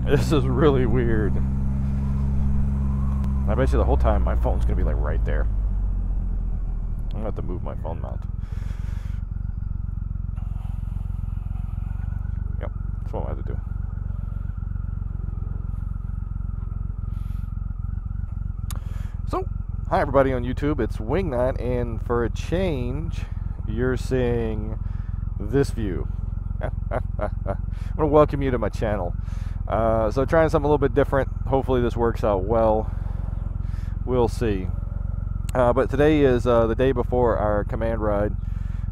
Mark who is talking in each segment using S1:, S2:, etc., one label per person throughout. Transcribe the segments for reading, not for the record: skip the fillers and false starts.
S1: This is really weird. I bet you the whole time my phone's gonna be like right there. I'm gonna have to move my phone mount. Yep, that's what I have to do. So, hi everybody on YouTube, it's Wingnut, and for a change, you're seeing this view. I want to welcome you to my channel. So trying something a little bit different. Hopefully this works out well. We'll see. But today is the day before our command ride.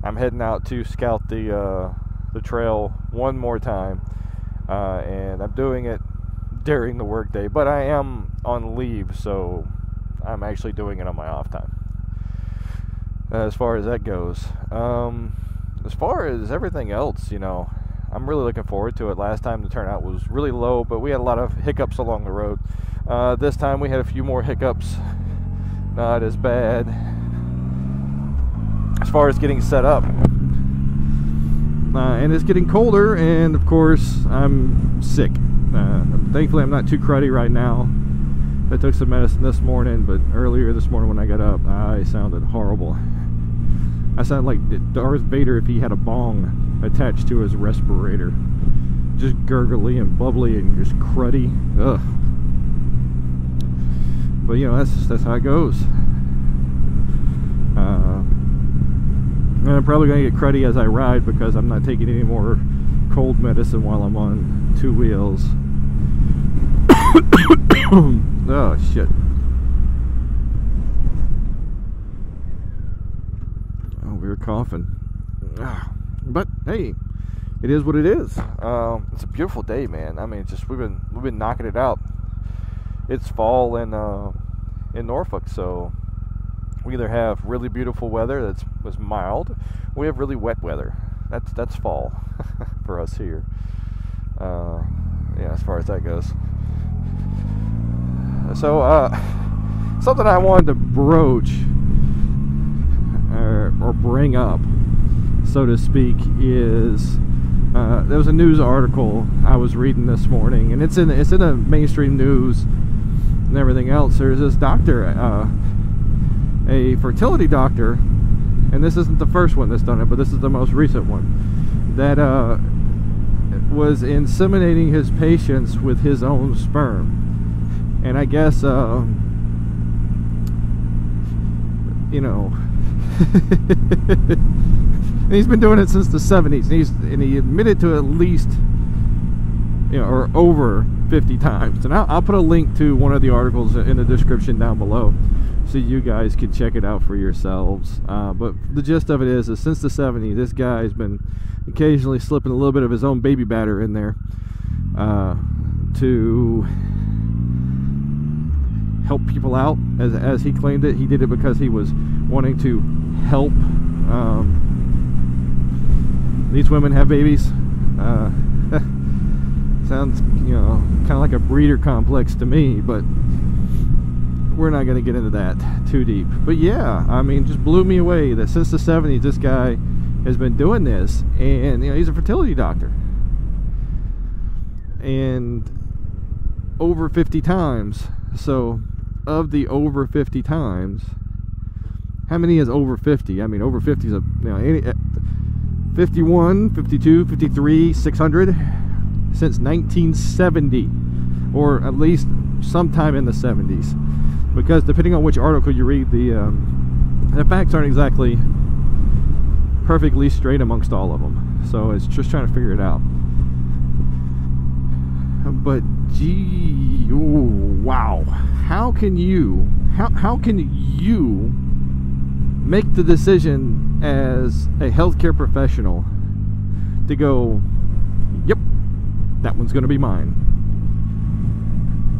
S1: I'm heading out to scout the trail one more time, and I'm doing it during the workday. But I am on leave, so I'm actually doing it on my off time. As far as that goes, as far as everything else, you know, I'm really looking forward to it. Last time the turnout was really low, but we had a lot of hiccups along the road. This time we had a few more hiccups. Not as bad as far as getting set up. And it's getting colder, and of course I'm sick. Thankfully I'm not too cruddy right now. I took some medicine this morning, but earlier this morning when I got up, I sounded horrible. I sound like Darth Vader if he had a bong attached to his respirator. Just gurgly and bubbly and just cruddy. Ugh. But you know, that's how it goes. And I'm probably gonna get cruddy as I ride because I'm not taking any more cold medicine while I'm on two wheels. Oh shit. Oh, we were coughing. But hey, it is what it is. It's a beautiful day, man. I mean, just we've been knocking it out. It's fall in Norfolk, so we either have really beautiful weather was mild, we have really wet weather. That's fall for us here. Yeah, as far as that goes. So something I wanted to broach or bring up, so to speak, is there was a news article I was reading this morning, and it's in the mainstream news and everything else. There's this doctor, a fertility doctor, and this isn't the first one that's done it, but this is the most recent one, that was inseminating his patients with his own sperm. And I guess you know, and he's been doing it since the 70s, and he admitted to at least, you know, or over 50 times. And I'll put a link to one of the articles in the description down below so you guys can check it out for yourselves. But the gist of it is since the 70s, this guy's been occasionally slipping a little bit of his own baby batter in there to help people out, as he claimed it. He did it because he was wanting to help these women have babies. Sounds, you know, kind of like a breeder complex to me, but we're not going to get into that too deep. But yeah, I mean, just blew me away that since the 70s this guy has been doing this, and you know, he's a fertility doctor, and over 50 times. So of the over 50 times, how many is over 50? I mean, over 50 is a, you know, 51, 52, 53, 600 since 1970, or at least sometime in the 70s, because depending on which article you read, the facts aren't exactly perfectly straight amongst all of them. So it's just trying to figure it out. But gee, wow, how can you make the decision as a healthcare professional to go, yep, that one's gonna be mine,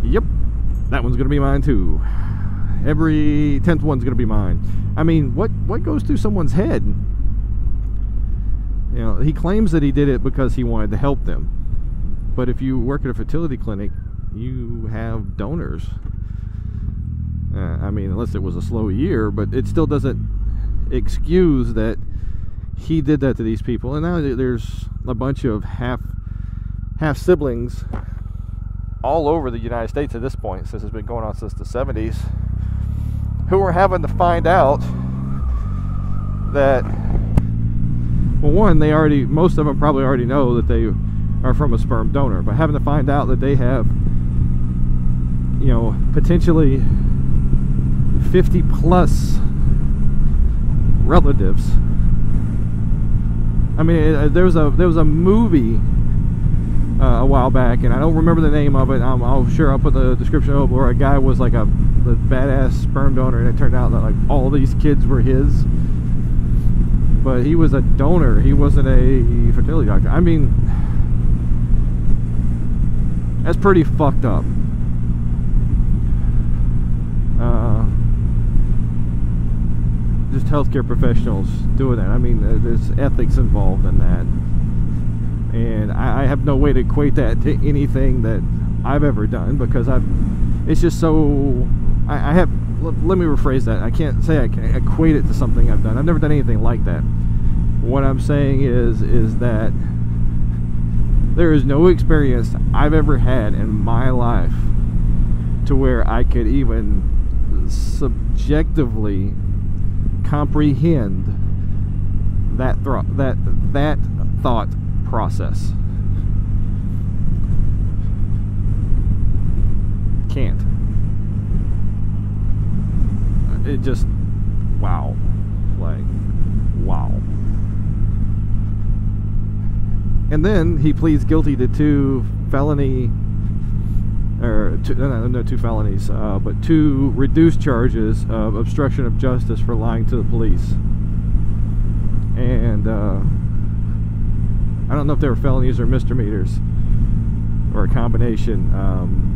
S1: yep, that one's gonna be mine too, every 10th one's gonna be mine? I mean, what goes through someone's head? You know, he claims that he did it because he wanted to help them. But if you work at a fertility clinic, you have donors. I mean, unless it was a slow year, but it still doesn't excuse that he did that to these people. And now there's a bunch of half siblings all over the United States at this point, since it's been going on since the 70s, who are having to find out that, well, one, most of them probably already know that they are from a sperm donor, but having to find out that they have, you know, potentially 50 plus relatives. I mean, there was a movie a while back, and I don't remember the name of it. I'll put the description up, where a guy was like the badass sperm donor, and it turned out that like all these kids were his, but he was a donor. He wasn't a fertility doctor. I mean, that's pretty fucked up. Just healthcare professionals doing that. I mean, there's ethics involved in that, and I have no way to equate that to anything that I've ever done, because it's just so, let me rephrase that. I can't say I can equate it to something I've done. I've never done anything like that. What I'm saying is that there is no experience I've ever had in my life to where I could even subjectively comprehend that thought process. Can't. It just, wow. Like, wow. And then he pleads guilty to two felonies, but two reduced charges of obstruction of justice for lying to the police. And I don't know if they were felonies or misdemeanors, or a combination,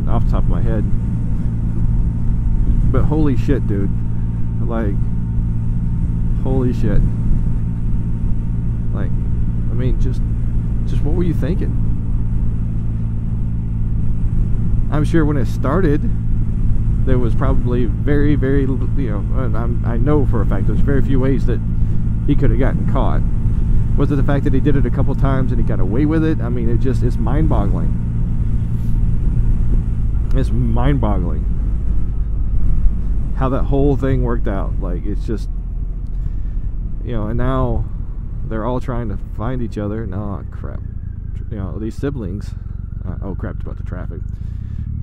S1: off the top of my head. But holy shit, dude. Like, holy shit. Like, I mean, just what were you thinking? I'm sure when it started, there was probably very, very, you know, I know for a fact there's very few ways that he could have gotten caught. Was it the fact that he did it a couple times and he got away with it? I mean, it's mind-boggling. It's mind-boggling how that whole thing worked out. Like, it's just, you know, and now they're all trying to find each other. No, crap. You know, these siblings. Oh, crap, about the traffic.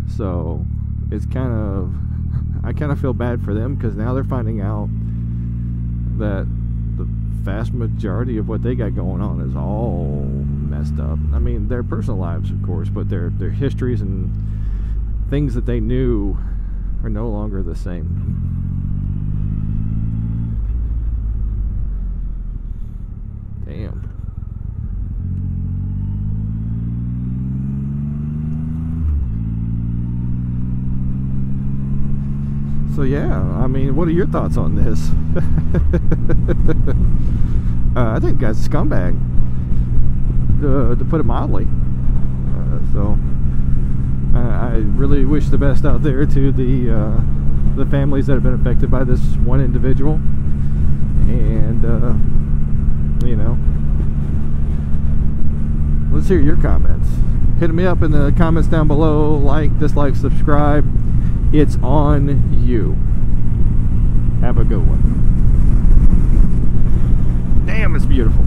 S1: So, it's kind of, I kind of feel bad for them, because now they're finding out that the vast majority of what they got going on is all messed up. I mean, their personal lives, of course, but their histories and things that they knew are no longer the same. Damn. So yeah, I mean, what are your thoughts on this? I think the guy's a scumbag, to put it mildly. So I really wish the best out there to the families that have been affected by this one individual, and you know, let's hear your comments. Hit me up in the comments down below. Like, dislike, subscribe. It's on you. Have a good one. Damn, it's beautiful.